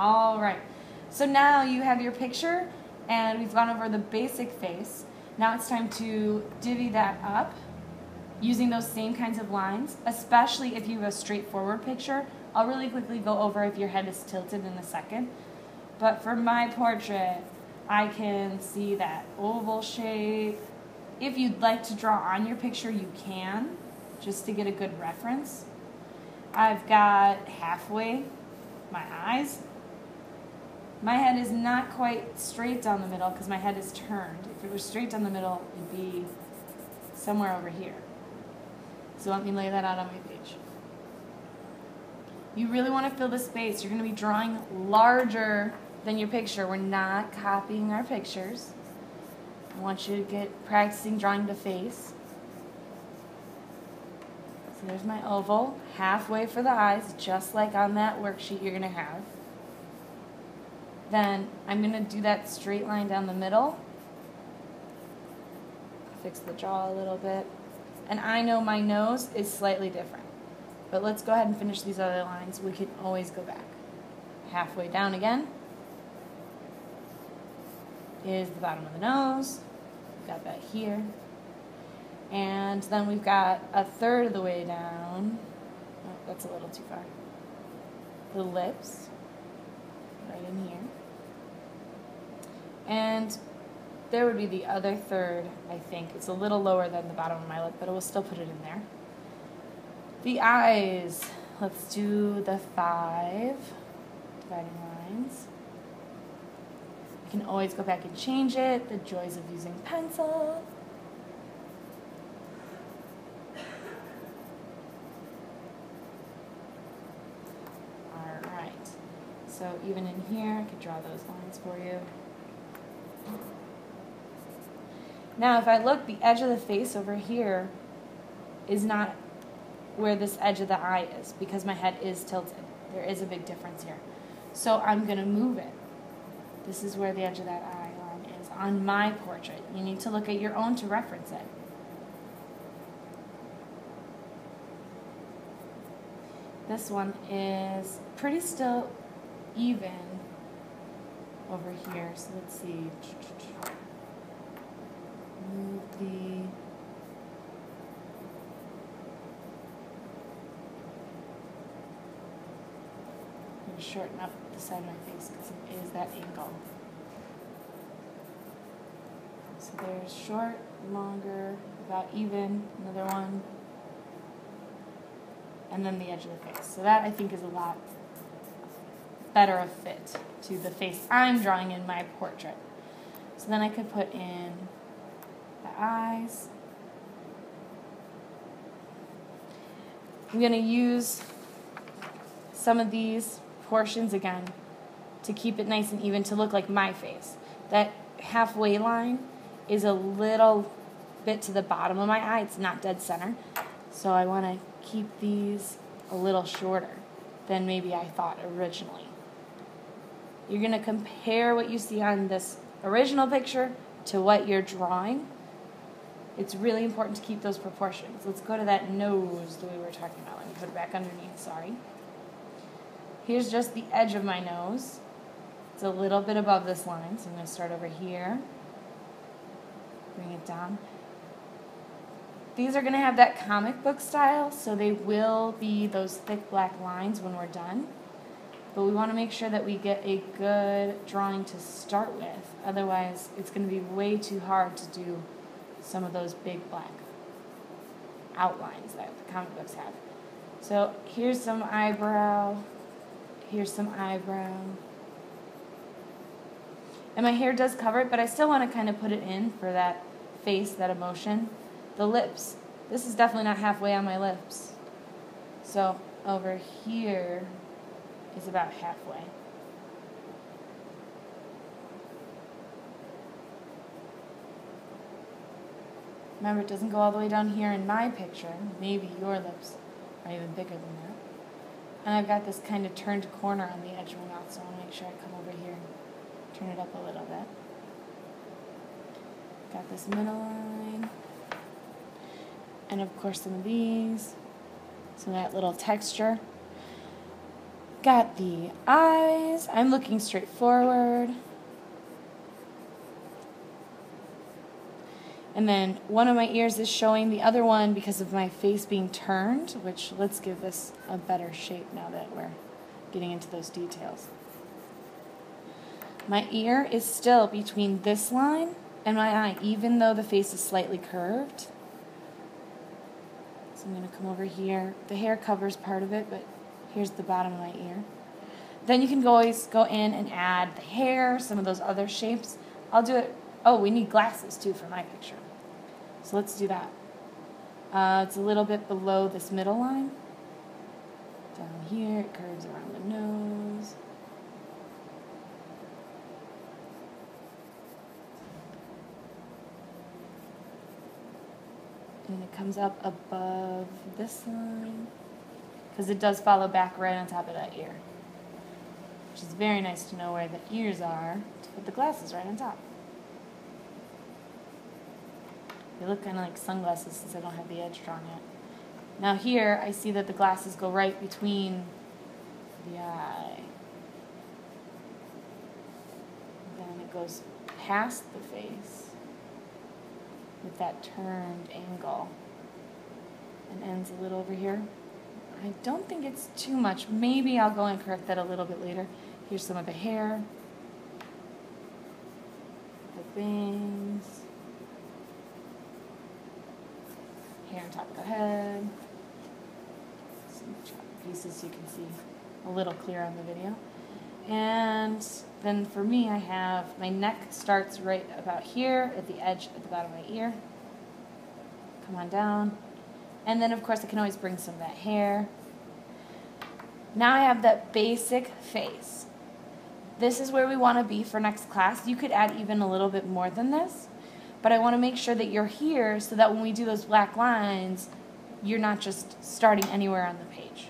All right. So now you have your picture, and we've gone over the basic face. Now it's time to divvy that up using those same kinds of lines, especially if you have a straightforward picture. I'll really quickly go over if your head is tilted in a second. But for my portrait, I can see that oval shape. If you'd like to draw on your picture, you can, just to get a good reference. I've got halfway my eyes. My head is not quite straight down the middle because my head is turned. If it was straight down the middle, it'd be somewhere over here. So let me lay that out on my page. You really want to fill the space. You're going to be drawing larger than your picture. We're not copying our pictures. I want you to get practicing drawing the face. So there's my oval, halfway for the eyes, just like on that worksheet you're going to have. Then I'm going to do that straight line down the middle. Fix the jaw a little bit. And I know my nose is slightly different. But let's go ahead and finish these other lines. We can always go back. Halfway down again is the bottom of the nose. We've got that here. And then we've got a third of the way down. Oh, that's a little too far. The lips, right in here. And there would be the other third, I think. It's a little lower than the bottom of my lip, but I will still put it in there. The eyes. Let's do the 5 dividing lines. You can always go back and change it. The joys of using pencil. Alright. So even in here, I could draw those lines for you. Now if I look, the edge of the face over here is not where this edge of the eye is because my head is tilted. There is a big difference here. So I'm going to move it. This is where the edge of that eye line is on my portrait. You need to look at your own to reference it. This one is pretty still even over here. So let's see. Move the shorten up the side of my face because it is that angle. So there's short, longer, about even, another one, and then the edge of the face. So that I think is a lot better a fit to the face I'm drawing in my portrait. So then I could put in the eyes. I'm going to use some of these portions again to keep it nice and even to look like my face. That halfway line is a little bit to the bottom of my eye. It's not dead center. So I want to keep these a little shorter than maybe I thought originally. You're going to compare what you see on this original picture to what you're drawing. It's really important to keep those proportions. Let's go to that nose the way we were talking about. Let me put it back underneath, sorry. Here's just the edge of my nose. It's a little bit above this line, so I'm going to start over here. Bring it down. These are going to have that comic book style, so they will be those thick black lines when we're done. But we want to make sure that we get a good drawing to start with. Otherwise, it's going to be way too hard to do some of those big black outlines that the comic books have. So here's some eyebrow. Here's some eyebrow. And my hair does cover it, but I still want to kind of put it in for that face, that emotion. The lips. This is definitely not halfway on my lips. So over here is about halfway. Remember, it doesn't go all the way down here in my picture. Maybe your lips are even bigger than that. And I've got this kind of turned corner on the edge of my mouth, so I want to make sure I come over here and turn it up a little bit. Got this middle line. And of course some of these. So that little texture. Got the eyes. I'm looking straight forward. And then one of my ears is showing, the other one because of my face being turned, which let's give this a better shape now that we're getting into those details. My ear is still between this line and my eye, even though the face is slightly curved. So I'm going to come over here. The hair covers part of it, but here's the bottom of my ear. Then you can always go in and add the hair, some of those other shapes. I'll do it. Oh, we need glasses too for my picture. So let's do that. It's a little bit below this middle line. Down here, it curves around the nose. And it comes up above this line, because it does follow back right on top of that ear. Which is very nice to know where the ears are to put the glasses right on top. They look kind of like sunglasses since I don't have the edge drawn yet. Now here, I see that the glasses go right between the eye. Then it goes past the face with that turned angle and ends a little over here. I don't think it's too much. Maybe I'll go and correct that a little bit later. Here's some of the hair, the bangs, hair on top of the head, some chopped pieces so you can see a little clearer on the video. And then for me, I have my neck starts right about here at the edge at the bottom of my ear. Come on down. And then, of course, I can always bring some of that hair. Now I have that basic face. This is where we want to be for next class. You could add even a little bit more than this, but I want to make sure that you're here so that when we do those black lines, you're not just starting anywhere on the page.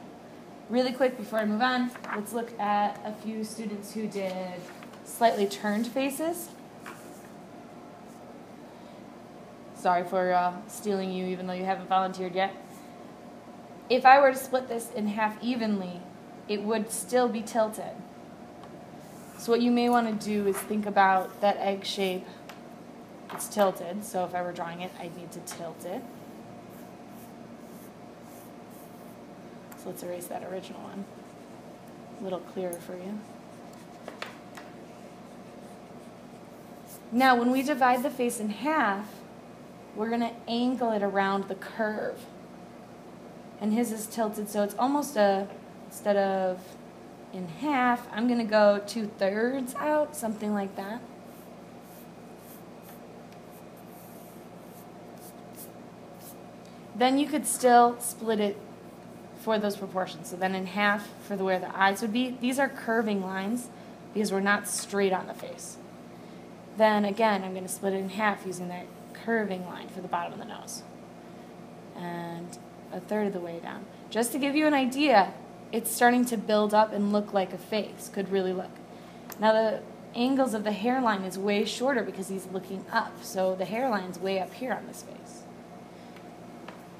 Really quick before I move on, let's look at a few students who did slightly turned faces. Sorry for stealing you even though you haven't volunteered yet. If I were to split this in half evenly, it would still be tilted. So what you may want to do is think about that egg shape. It's tilted, so if I were drawing it, I'd need to tilt it. So let's erase that original one. A little clearer for you. Now, when we divide the face in half, we're going to angle it around the curve. And his is tilted, so it's almost instead of in half, I'm going to go 2/3 out, something like that. Then you could still split it for those proportions. So then in half for where the eyes would be. These are curving lines because we're not straight on the face. Then again, I'm going to split it in half using that curving line for the bottom of the nose. And 1/3 of the way down. Just to give you an idea, it's starting to build up and look like a face. Could really look. Now the angles of the hairline is way shorter because he's looking up. So the hairline's way up here on this face.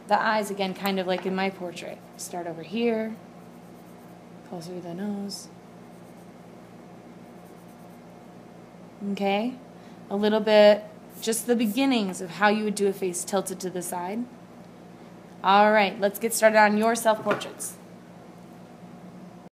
The eyes, again, kind of like in my portrait. Start over here, closer to the nose. Okay? A little bit, just the beginnings of how you would do a face tilted to the side. All right, let's get started on your self-portraits.